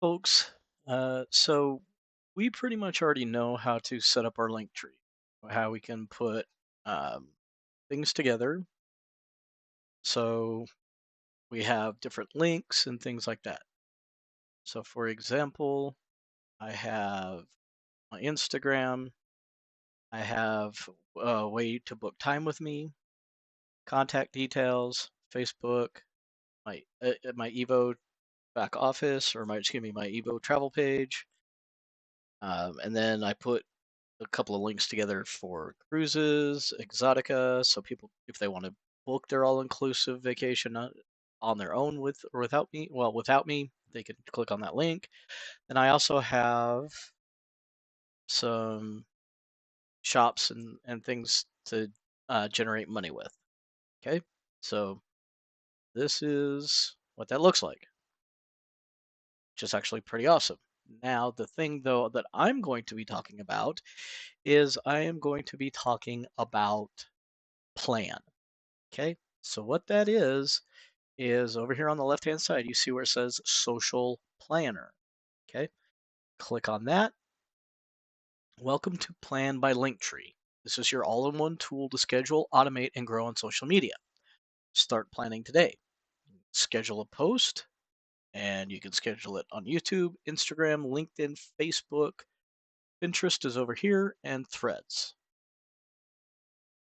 Folks, so we pretty much already know how to set up our link tree, how we can put um, things together. So we have different links and things like that. So, for example, I have my Instagram, I have a way to book time with me, contact details, Facebook, my Evo back office, or my Evo travel page. And then I put a couple of links together for cruises, Exotica, so people, if they want to book their all-inclusive vacation on their own with or without me, well, without me, they can click on that link. And I also have some shops and things to generate money with. Okay, so this is what that looks like, which is actually pretty awesome. Now, the thing though that I'm going to be talking about is I am going to be talking about plan. Okay. So what that is over here on the left hand side, you see where it says social planner. Okay. Click on that. Welcome to Plan by LinkTree. This is your all in one tool to schedule, automate, and grow on social media. Start planning today. Schedule a post, and you can schedule it on YouTube, Instagram, LinkedIn, Facebook. Pinterest is over here, and Threads.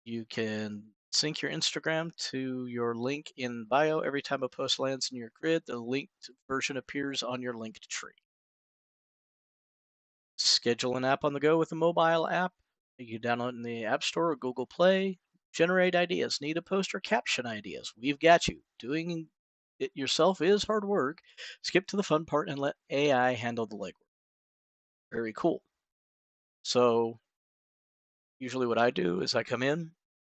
You can sync your Instagram to your link in bio. Every time a post lands in your grid, the linked version appears on your linked tree. Schedule an app on the go with a mobile app. You download in the App Store or Google Play. Generate ideas. Need a post or caption ideas? We've got you. Doing it yourself is hard work. Skip to the fun part and let AI handle the legwork. Very cool. So, usually what I do is I come in,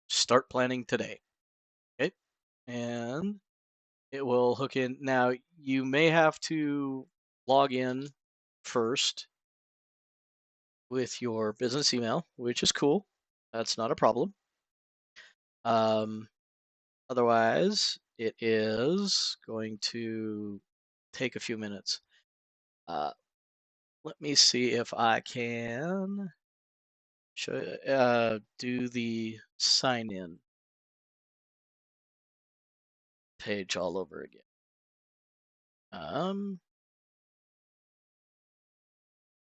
start planning today. Okay. And it will hook in. Now, you may have to log in first with your business email, which is cool. That's not a problem. Um, Otherwise, it is going to take a few minutes. Uh, Let me see if I can do the sign in page all over again. Um,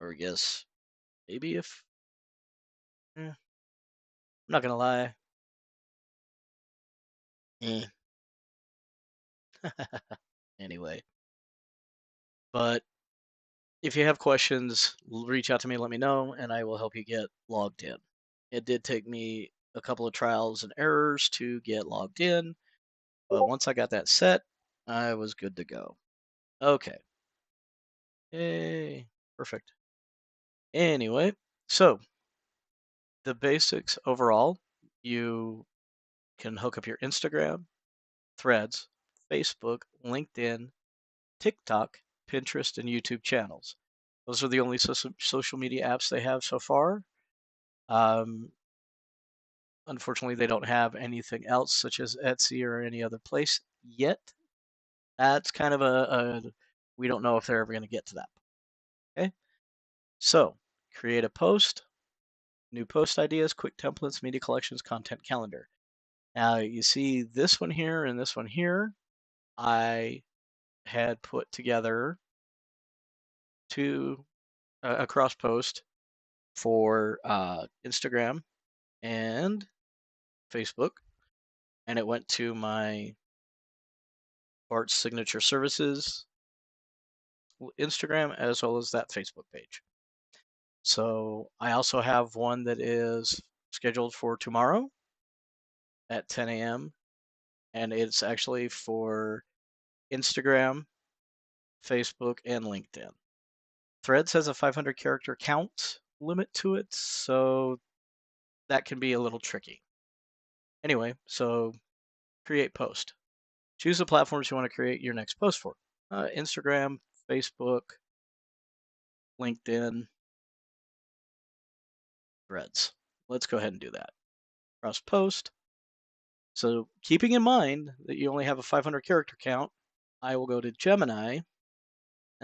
or I guess maybe if I'm not gonna lie. Eh. Anyway, but if you have questions, reach out to me, let me know, and I will help you get logged in. It did take me a couple of trials and errors to get logged in, but once I got that set, I was good to go. Okay. Yay. Perfect. Anyway, so the basics overall, you can hook up your Instagram, Threads, Facebook, LinkedIn, TikTok, Pinterest, and YouTube channels. Those are the only social media apps they have so far. Um, Unfortunately, they don't have anything else such as Etsy or any other place yet. That's kind of a we don't know if they're ever going to get to that. Okay, so create a post, new post ideas, quick templates, media collections, content calendar. Now you see this one here and this one here. I had put together two a cross post for Instagram and Facebook, and it went to my Bart's Signature Services Instagram as well as that Facebook page. So I also have one that is scheduled for tomorrow at 10 a.m. and it's actually for Instagram, Facebook, and LinkedIn. Threads has a 500 character count limit to it, so that can be a little tricky. Anyway, so create post. Choose the platforms you want to create your next post for. Instagram, Facebook, LinkedIn, Threads. Let's go ahead and do that. Press post. So keeping in mind that you only have a 500 character count, I will go to Gemini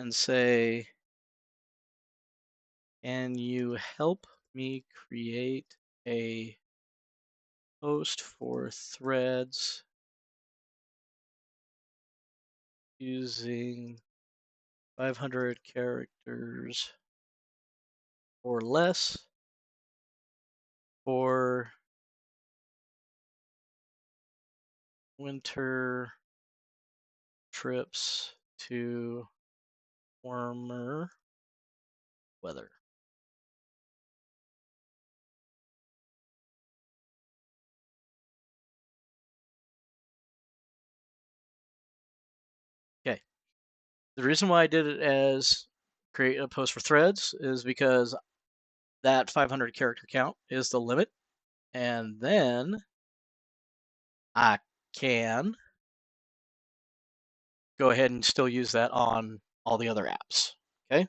and say, can you help me create a post for threads using 500 characters or less for winter trips to warmer weather. Okay. The reason why I did it as create a post for threads is because that 500 character count is the limit. And then I can go ahead and still use that on all the other apps. Okay.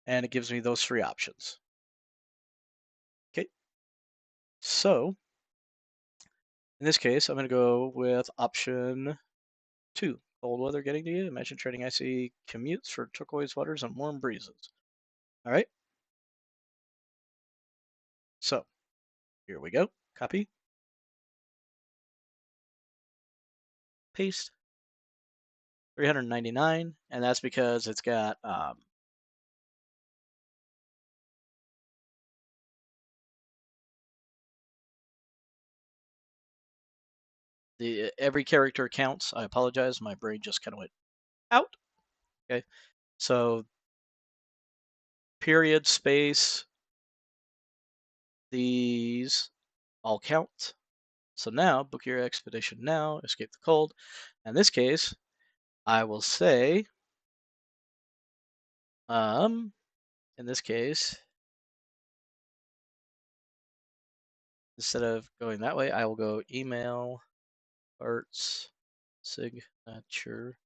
And it gives me those three options. Okay. So in this case, I'm going to go with option 2. Cold weather getting to you. Imagine trading icy commutes for turquoise waters and warm breezes. All right. So here we go. Copy. Paste. 399, and that's because it's got the every character counts. I apologize, my brain just kind of went out. Okay, so period, space, these all count. So now book your expedition now, escape the cold. In this case, I will say, in this case, instead of going that way, I will go email arts signature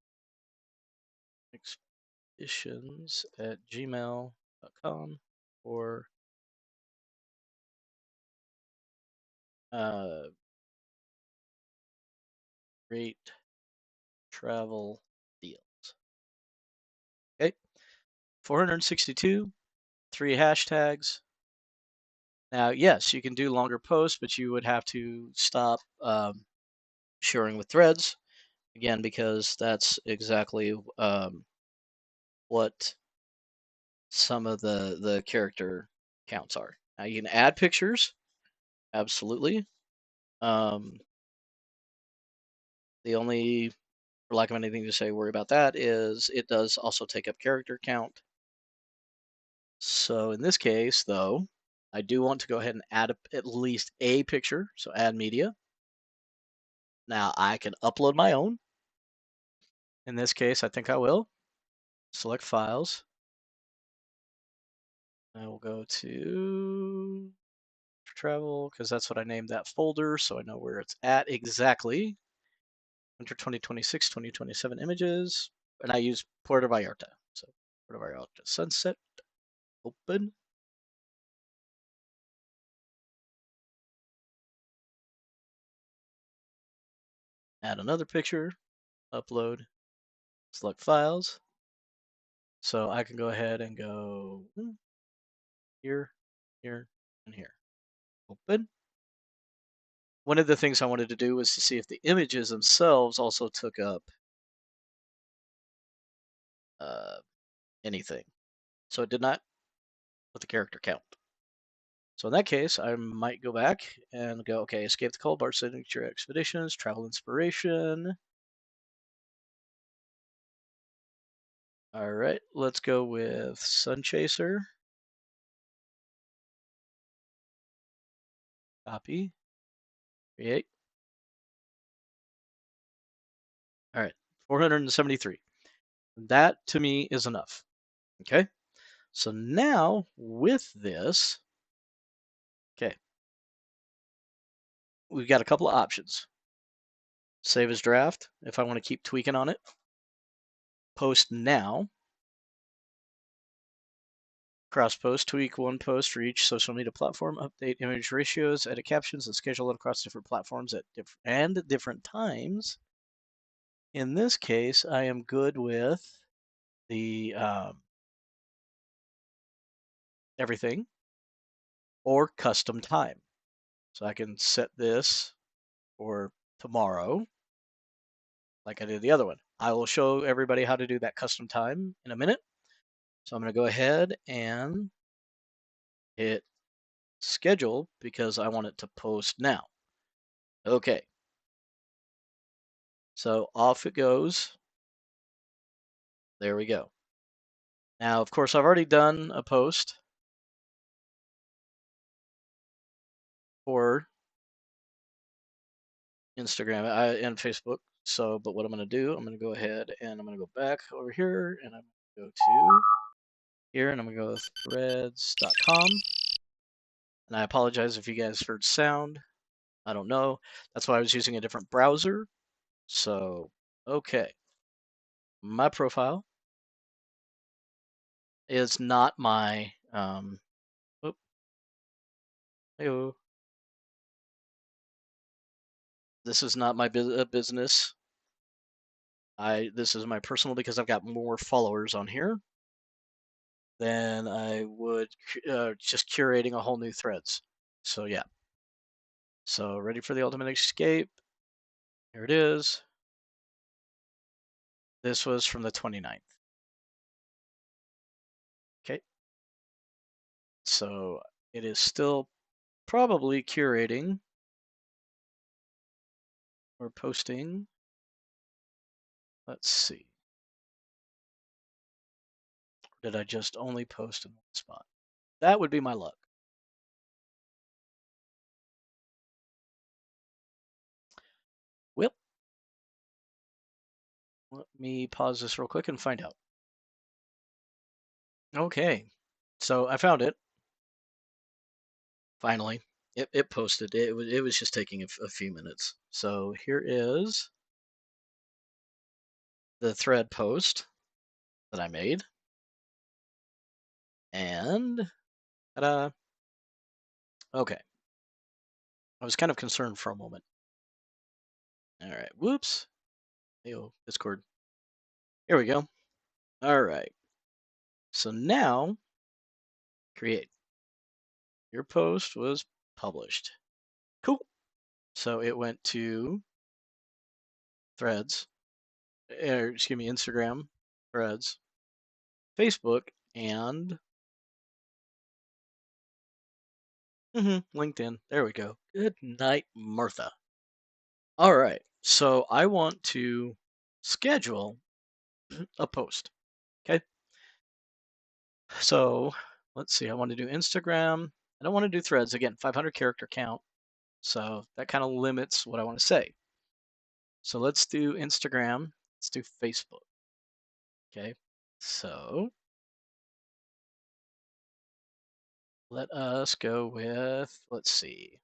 expeditions@gmail.com or great travel deals. Okay, 462, 3 hashtags. Now, yes, you can do longer posts, but you would have to stop sharing with threads again because that's exactly what some of the character counts are. Now you can add pictures, absolutely. The only, for lack of anything to say, worry about that is it does also take up character count. So in this case, though, I do want to go ahead and add at least a picture. So add media. Now I can upload my own. In this case, I think I will. Select files. I will go to travel because that's what I named that folder. So I know where it's at exactly. Winter 2026, 2027 images. And I use Puerto Vallarta. So Puerto Vallarta sunset. Open. Add another picture. Upload. Select files. So I can go ahead and go here, here, and here. Open. One of the things I wanted to do was to see if the images themselves also took up uh, anything. So it did not with the character count. So in that case, I might go back and go, okay, escape the cold, bar signature expeditions, travel inspiration. All right, let's go with Sun Chaser. Copy. Create. All right, 473. That to me is enough. Okay. So now with this, okay, we've got a couple of options. Save as draft if I want to keep tweaking on it. Post now. Cross post, tweak one post for each social media platform, update image ratios, edit captions, and schedule it across different platforms at different times. In this case, I am good with the everything or custom time. So I can set this for tomorrow, like I did the other one. I will show everybody how to do that custom time in a minute. So I'm going to go ahead and hit schedule because I want it to post now. Okay. So off it goes. There we go. Now, of course, I've already done a post for Instagram and Facebook. So, but what I'm going to do, I'm going to go ahead and I'm going to go back over here and I'm going to go to here and I'm going to go threads.com. And I apologize if you guys heard sound. I don't know. That's why I was using a different browser. So, okay. My profile is not my whoop, hey-oh. This is not my business. This is my personal because I've got more followers on here than I would just curating a whole new threads. So yeah. So ready for the ultimate escape. Here it is. This was from the 29th. Okay. So it is still probably curating or posting. Let's see. Did I just only post in one spot? That would be my luck. Well, let me pause this real quick and find out. Okay. So I found it. Finally. It posted. It was just taking a few minutes. So here is the thread post that I made. And ta-da. Okay. I was kind of concerned for a moment. All right. Whoops. Hey-oh, Discord. Here we go. All right. So now, create. Your post was published. Cool. So it went to Threads, excuse me, Instagram, Threads, Facebook, and LinkedIn. There we go. Good night, Martha. All right. So I want to schedule a post. Okay. So let's see. I want to do Instagram. I don't want to do Threads. Again, 500 character count. So that kind of limits what I want to say. So let's do Instagram. Let's do Facebook. Okay. So let us go with, let's see.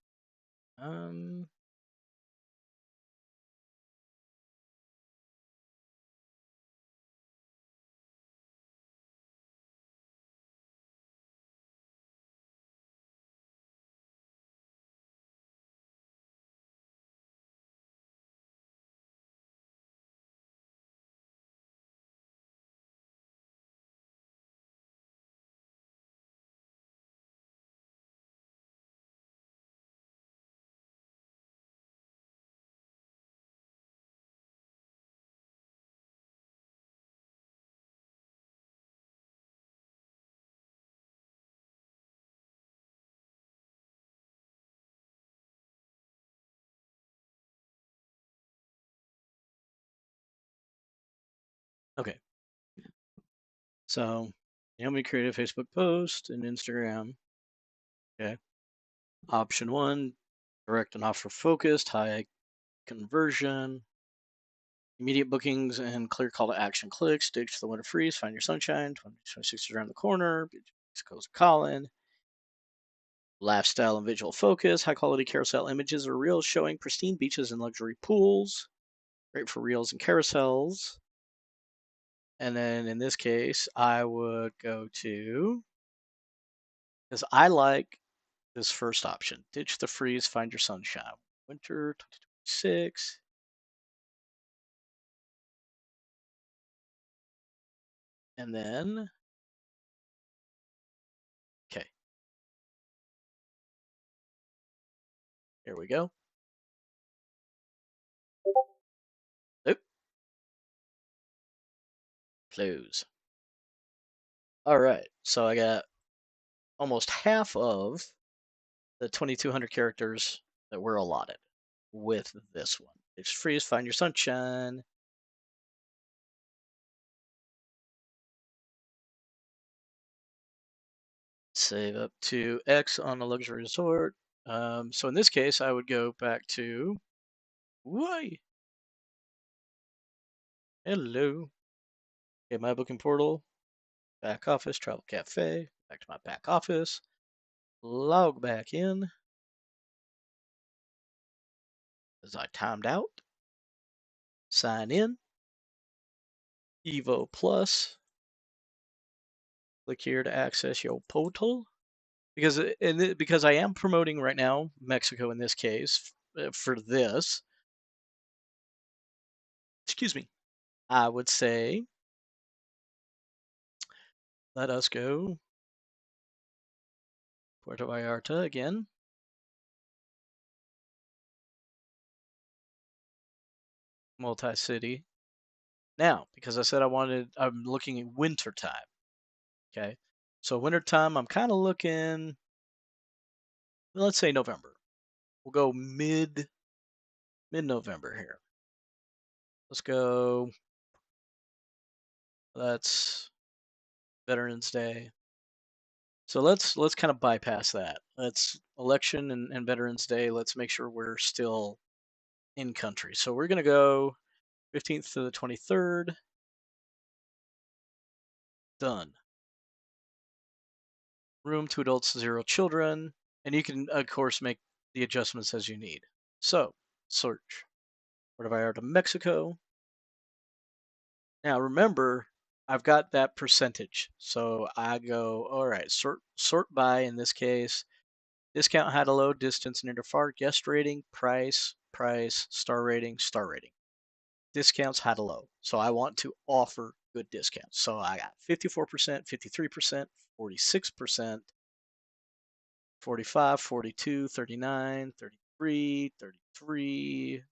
Okay. So help me create a Facebook post and Instagram. Okay. Option 1, direct and offer focused, high conversion, immediate bookings, and clear call to action clicks. Ditch the winter freeze, find your sunshine. 2026 is around the corner. Mexico's calling. Lifestyle and visual focus, high quality carousel images or reels showing pristine beaches and luxury pools. Great for reels and carousels. And then in this case, I would go to because I like this first option. Ditch the freeze, find your sunshine. Winter 2026. And then, okay, here we go. Nope, close. All right, so I got almost half of the 2,200 characters that were allotted with this one. It's freeze, find your sunshine. Save up to X on the luxury resort. So in this case, I would go back to, why? Hello. Okay, my booking portal, back office, travel cafe, back to my back office, log back in as I timed out, sign in, Evo Plus, click here to access your portal. Because I am promoting right now Mexico in this case for this, excuse me, I would say let us go Puerto Vallarta again. Multi-city. Now, because I said I'm looking at winter time. Okay. So winter time, I'm kind of looking, let's say November. We'll go mid-November here. Let's go. That's Veterans Day. So let's kind of bypass that. Let's election and Veterans Day. Let's make sure we're still in country. So we're gonna go 15th to the 23rd. Done. Room, 2 adults, 0 children, and you can of course make the adjustments as you need. So search. Puerto Vallarta, Mexico. Now remember, I've got that percentage. So I go, all right, sort by in this case. Discount, high to low, distance, near to far, guest rating, price, star rating, star rating. Discounts, high to low. So I want to offer good discounts. So I got 54%, 53%, 46%, 45, 42, 39, 33, 33,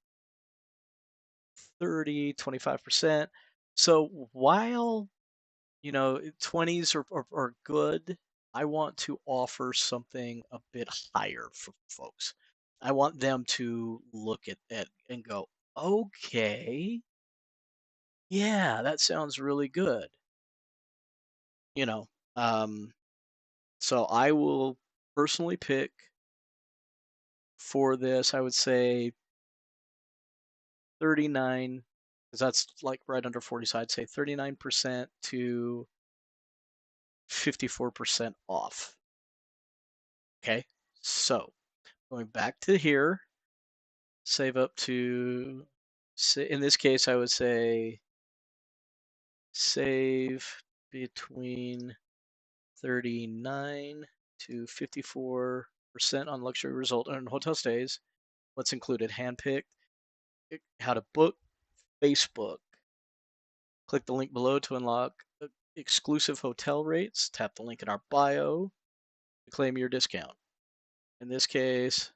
30, 25%. So while 20s are good, I want to offer something a bit higher for folks. I want them to look at it and go, okay, yeah, that sounds really good. You know, um, so I will personally pick for this, I would say 39, because that's like right under 40. So I'd say 39% to 54% off. Okay. So going back to here, save up to, in this case, I would say save between 39 to 54% on luxury resort and hotel stays. What's included? Handpicked, how to book, Facebook. Click the link below to unlock exclusive hotel rates. Tap the link in our bio to claim your discount. In this case,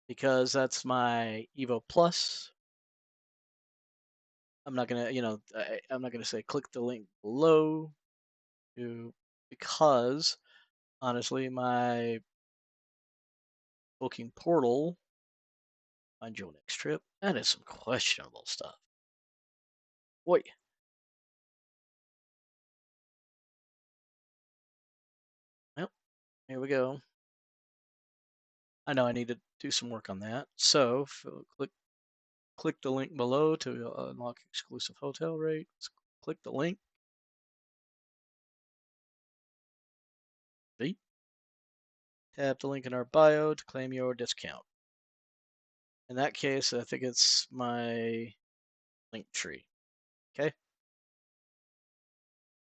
because that's my Evo Plus, I'm not gonna, I'm not gonna say click the link below because honestly, my booking portal, find your next trip, that is some questionable stuff. Wait, yep, here we go. I know I need to do some work on that. So click the link below to unlock exclusive hotel rates. Click the link. See? Tap the link in our bio to claim your discount. In that case, I think it's my LinkTree. Okay.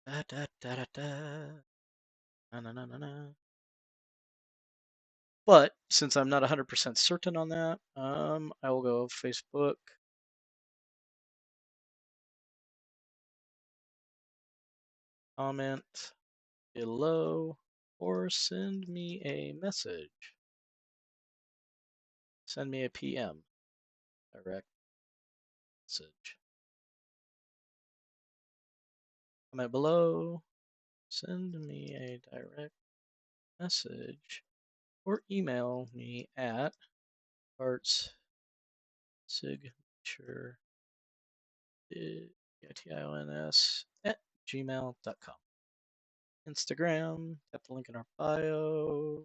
Da, da, da, da, da. Na, na, na, na, na. But since I'm not 100% certain on that, I will go Facebook. Comment below or send me a message. Send me a PM, direct message. Comment below, send me a direct message, or email me at arts signature at gmail.com. Instagram, got the link in our bio.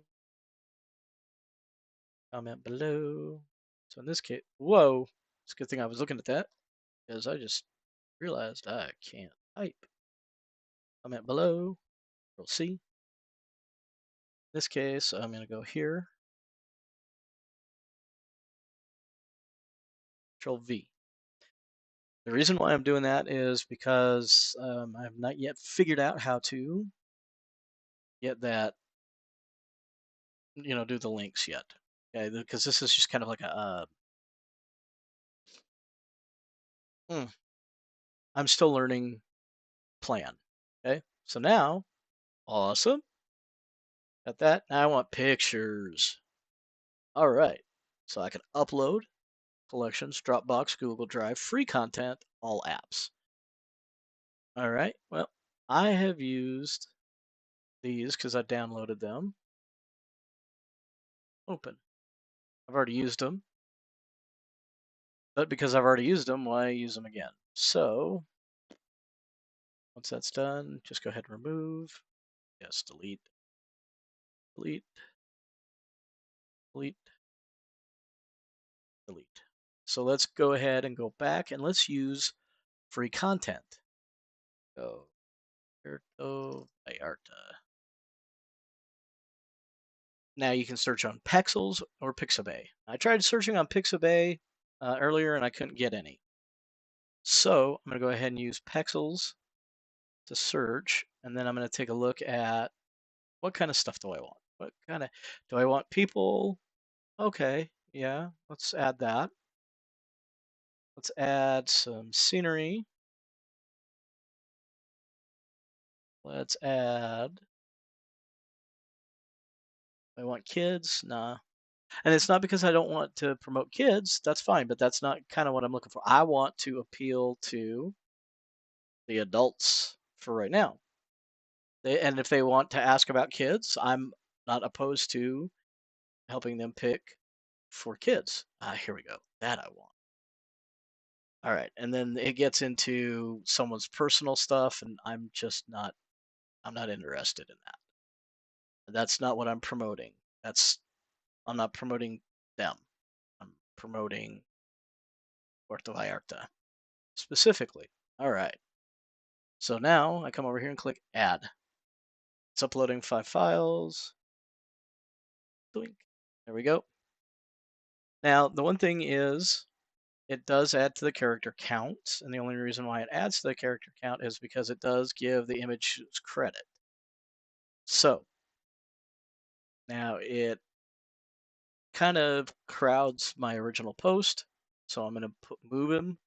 Comment below. So in this case, whoa, it's a good thing I was looking at that because I just realized I can't type. Comment below, we'll see. In this case, I'm going to go here, Control V. The reason why I'm doing that is because I have not yet figured out how to get that, do the links yet. Okay, because this is just kind of like hmm, I'm still learning plan. Okay, so now, awesome. Got that. Now I want pictures. All right, so I can upload collections, Dropbox, Google Drive, free content, all apps. All right, well, I have used these because I downloaded them. Open. I've already used them. But because I've already used them, why use them again? So once that's done, just go ahead and remove. Yes, delete, delete, delete, delete. So let's go ahead and go back and let's use free content. Go, Roberto Vallarta. Now you can search on Pexels or Pixabay. I tried searching on Pixabay earlier and I couldn't get any. So I'm going to go ahead and use Pexels to search, and then I'm going to take a look at what kind of stuff do I want? What kind of do I want people? Okay, yeah, let's add that. Let's add some scenery. Let's add. I want kids. Nah. And it's not because I don't want to promote kids. That's fine, but that's not kind of what I'm looking for. I want to appeal to the adults for right now. And if they want to ask about kids, I'm not opposed to helping them pick for kids. Here we go. That I want. All right, and then it gets into someone's personal stuff, and I'm not interested in that. That's not what I'm promoting. I'm not promoting them. I'm promoting Puerto Vallarta specifically. All right. So now I come over here and click add. It's uploading 5 files. Doink. There we go. Now, the one thing is it does add to the character count, and the only reason why it adds to the character count is because it does give the image credit. So now it kind of crowds my original post, so I'm going to move him.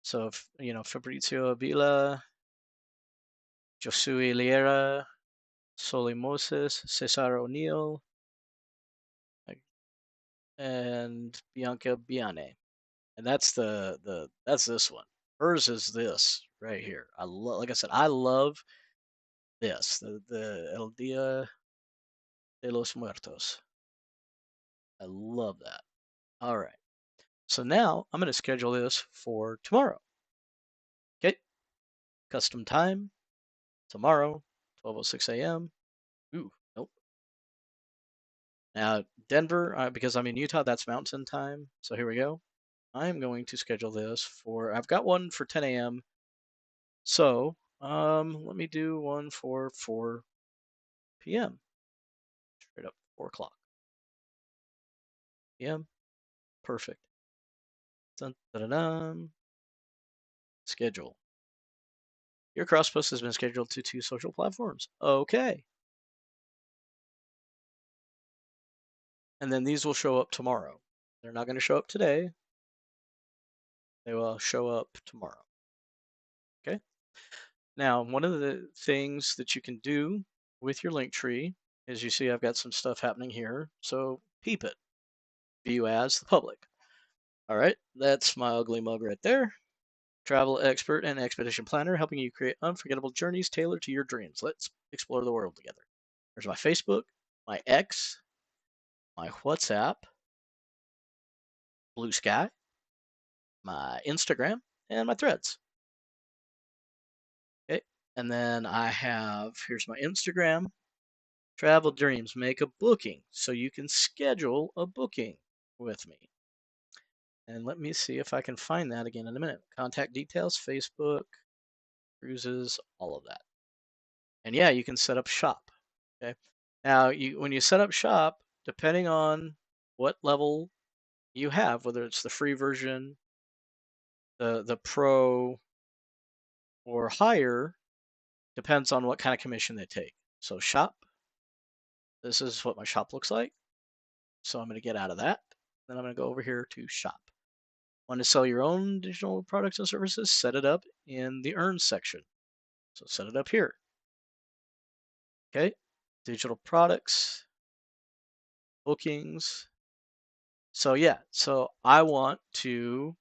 So if Fabrizio Avila, Josue Liera, Soli Moses, Cesar O'Neill, and Bianca Biane, and that's that's this one. Hers is this right here. Like I said, I love this, the El Dia de los Muertos. I love that. All right. So now I'm going to schedule this for tomorrow. Okay. Custom time tomorrow, 12:06 a.m. Ooh, nope. Now Denver, because I'm in Utah, that's Mountain Time. So here we go. I'm going to schedule this for. I've got one for 10 a.m. So let me do one for 4 p.m. Straight up 4 o'clock p.m. Perfect. Dun, dun, dun, dun. Schedule. Your cross post has been scheduled to 2 social platforms. Okay. And then these will show up tomorrow. They're not going to show up today. They will show up tomorrow. Okay. Now, one of the things that you can do with your link tree is you see I've got some stuff happening here. So peep it. View as the public. All right. That's my ugly mug right there. Travel expert and expedition planner, helping you create unforgettable journeys tailored to your dreams. Let's explore the world together. There's my Facebook, my X, my WhatsApp, Blue Sky, my Instagram, and my Threads. Okay. And then I have, here's my Instagram, travel dreams, make a booking. So you can schedule a booking with me. And let me see if I can find that again in a minute. Contact details, Facebook, cruises, all of that. And yeah, you can set up shop. Okay. Now, when you set up shop, depending on what level you have, whether it's the free version, the pro, or higher, depends on what kind of commission they take. So shop, this is what my shop looks like. So I'm going to get out of that. Then I'm going to go over here to shop. Want to sell your own digital products and services? Set it up in the earn section. So set it up here. Okay. Digital products, bookings. So yeah, so I want to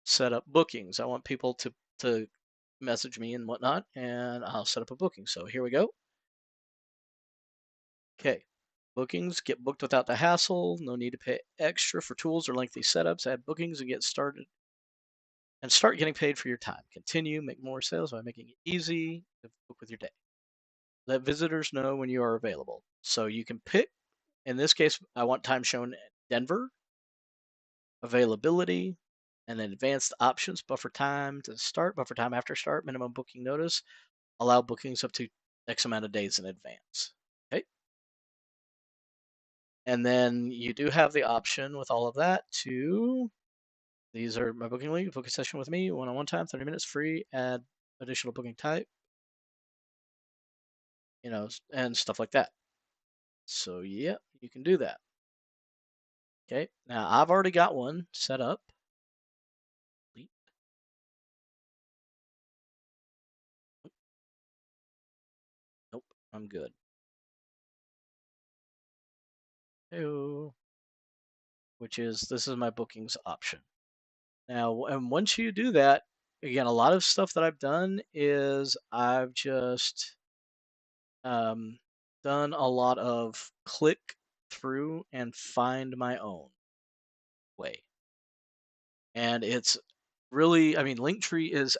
set up bookings. I want people to message me and whatnot, and I'll set up a booking. So here we go. Okay. Bookings, get booked without the hassle. No need to pay extra for tools or lengthy setups. Add bookings and get started and start getting paid for your time. Continue, make more sales by making it easy to book with your day. Let visitors know when you are available. So you can pick, in this case, I want time shown at Denver, availability, and then advanced options, buffer time to start, buffer time after start, minimum booking notice, allow bookings up to X amount of days in advance. Okay. And then you do have the option with all of that to, these are my booking link, book a session with me, one-on-one time, 30 minutes free, add additional booking type, and stuff like that. So yeah, you can do that. Okay, now I've already got one set up. Nope, I'm good. Hello. Which is, this is my bookings option. Now, and once you do that, again, a lot of stuff that I've done is I've just done a lot of click through and find my own way. And it's really, I mean, LinkTree is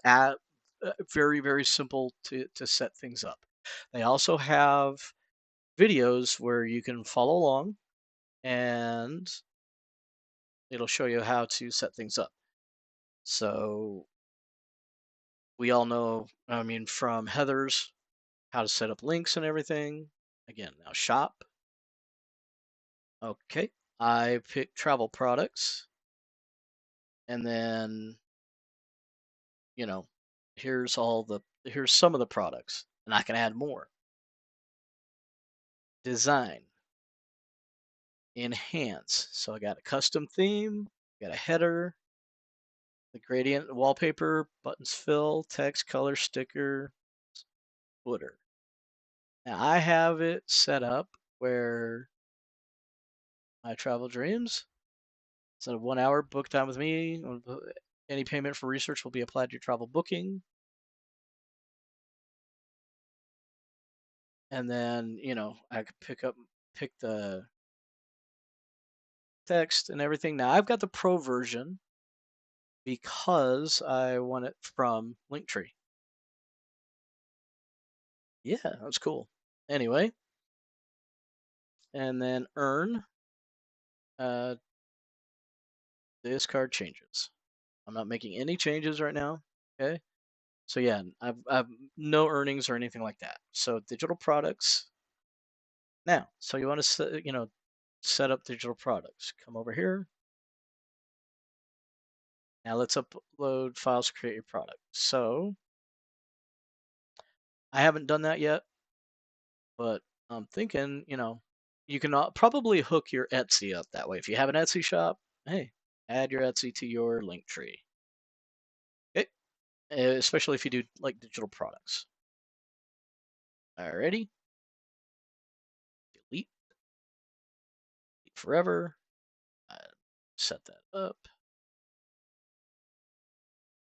very, very simple to set things up. They also have videos where you can follow along and it'll show you how to set things up. So we all know, I mean, from Heather's, how to set up links and everything. Again, now shop. Okay, I pick travel products. And then, you know, here's some of the products. And I can add more. Design. Enhance. So I got a custom theme, got a header, the gradient wallpaper, buttons fill, text, color, sticker, footer. Now I have it set up where my travel dreams. So 1 hour book time with me. Any payment for research will be applied to your travel booking. And then, I could pick the text and everything. Now I've got the pro version because I want it from LinkTree. Yeah, that's cool. Anyway, and then earn. Uh, this card changes. I'm not making any changes right now. Okay. So yeah, I've no earnings or anything like that. So digital products. Now, so you want to set up digital products. Come over here. Now let's upload files to create your product. So I haven't done that yet, but I'm thinking, you can probably hook your Etsy up that way. If you have an Etsy shop, hey, add your Etsy to your link tree. Okay, especially if you do like digital products. Alrighty, delete forever. Uh, Set that up.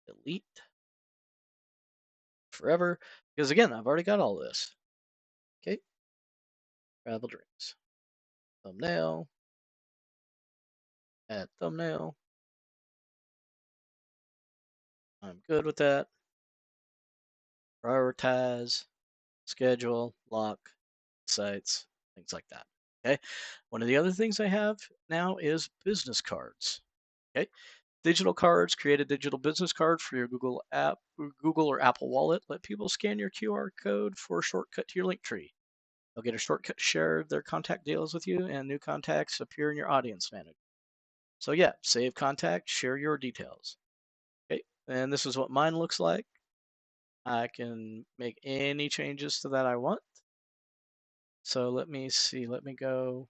Delete forever. Because again, I've already got all this. Okay, travel drinks. Thumbnail. Add thumbnail. I'm good with that. Prioritize. Schedule. Lock. Sites. Things like that. Okay. One of the other things I have now is business cards. Okay. Digital cards. Create a digital business card for your Google app, Google or Apple Wallet. Let people scan your QR code for a shortcut to your link tree. They'll get a shortcut to share their contact deals with you, and new contacts appear in your audience manager. So yeah, save contact, share your details. Okay, and this is what mine looks like. I can make any changes to that I want. So let me see. Let me go.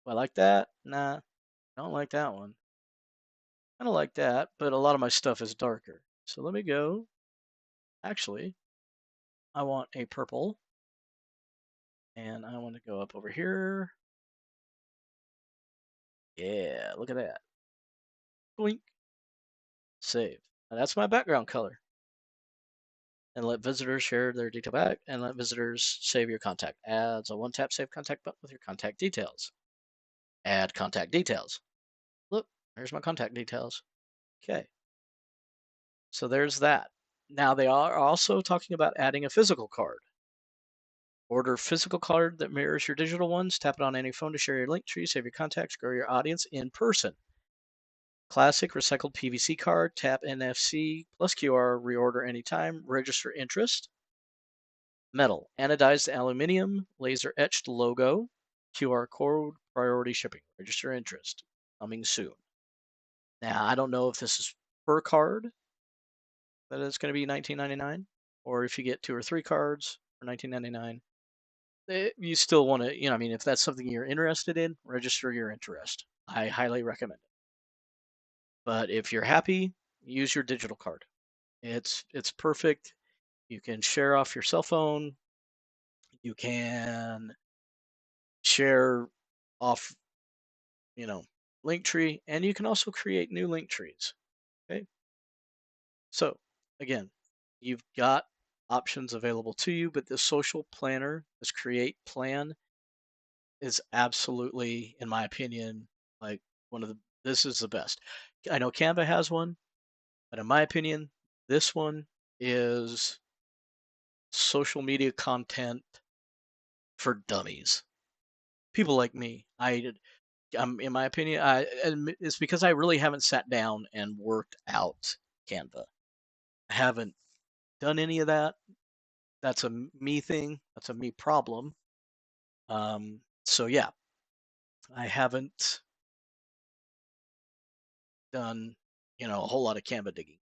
I like that. Nah, I don't like that one. I don't like that, but a lot of my stuff is darker. So let me go. Actually, I want a purple, and I want to go up over here. Yeah, look at that. Blink. Save. Now that's my background color. And let visitors share their detail back, and let visitors save your contact. Adds a one-tap save contact button with your contact details. Add contact details. Look, there's my contact details. Okay, so there's that. Now they are also talking about adding a physical card. Order physical card that mirrors your digital ones. Tap it on any phone to share your link tree, save your contacts, grow your audience in person. Classic recycled PVC card. Tap NFC plus QR. Reorder anytime. Register interest. Metal, anodized aluminum, laser etched logo, QR code, priority shipping. Register interest. Coming soon. Now, I don't know if this is per card that it's going to be $19.99, or if you get 2 or 3 cards for $19.99. You still want to, I mean, if that's something you're interested in, register your interest. I highly recommend it. But if you're happy, use your digital card. It's perfect. You can share off your cell phone. You can share off, LinkTree, and you can also create new link trees. Okay. So again, you've got options available to you, but this social planner, this create plan is absolutely, in my opinion, like this is the best. I know Canva has one, but in my opinion, this one is social media content for dummies. People like me. In my opinion, and it's because I really haven't sat down and worked out Canva. I haven't done any of that. That's a me thing. That's a me problem. So yeah, I haven't done, a whole lot of Canva digging.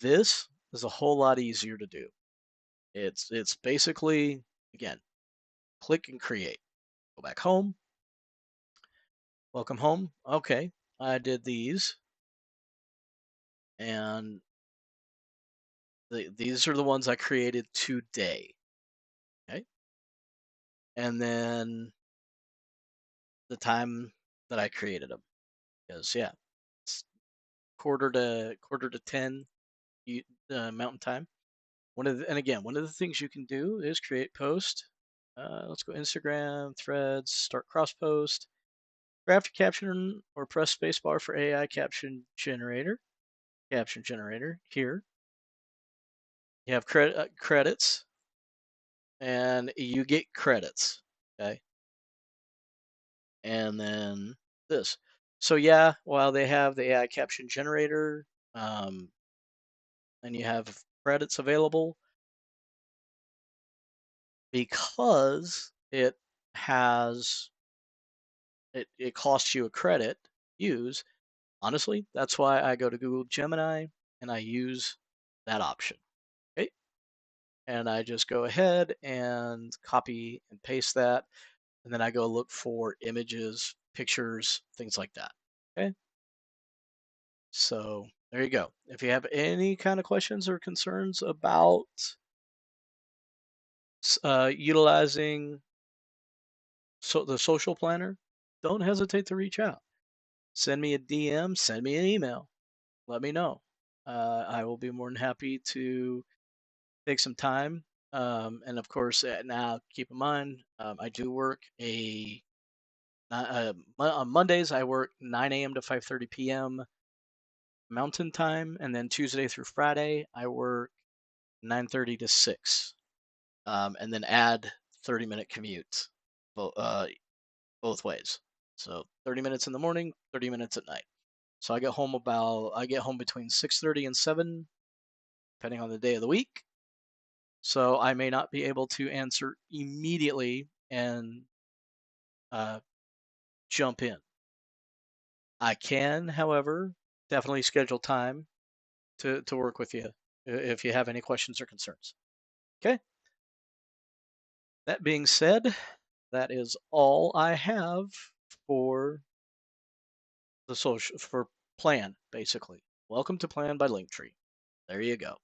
This is a whole lot easier to do. It's basically, again, click and create. Go back home. Welcome home. Okay, I did these, and these are the ones I created today. Okay, and then the time that I created them, because yeah, it's quarter to 10 Mountain Time. One of the things you can do is create post. Let's go Instagram, Threads, start cross post, craft a caption, or press spacebar for AI caption generator. Caption generator here. You have credits, and you get credits. Okay, and then this. So yeah, while they have the AI caption generator, um, and you have credits available, because has it costs you a credit to use. Honestly, that's why I go to Google Gemini and I use that option. Okay. and I just go ahead and copy and paste that, and then I go look for images, pictures, things like that. Okay, so there you go. If you have any kind of questions or concerns about utilizing the social planner, don't hesitate to reach out. Send me a DM, send me an email, let me know. I will be more than happy to take some time. And of course, now keep in mind, I do work on Mondays. I work 9 a.m. to 5:30 p.m. Mountain Time, and then Tuesday through Friday I work 9:30 to 6, and then add 30-minute commute, both ways. So 30 minutes in the morning, 30 minutes at night. So I get home between 6:30 and 7, depending on the day of the week. So I may not be able to answer immediately and uh, jump in. I can, however, definitely schedule time to work with you if you have any questions or concerns. Okay. That being said, that is all I have for the social for Plan, basically. Welcome to Plan by LinkTree. There you go.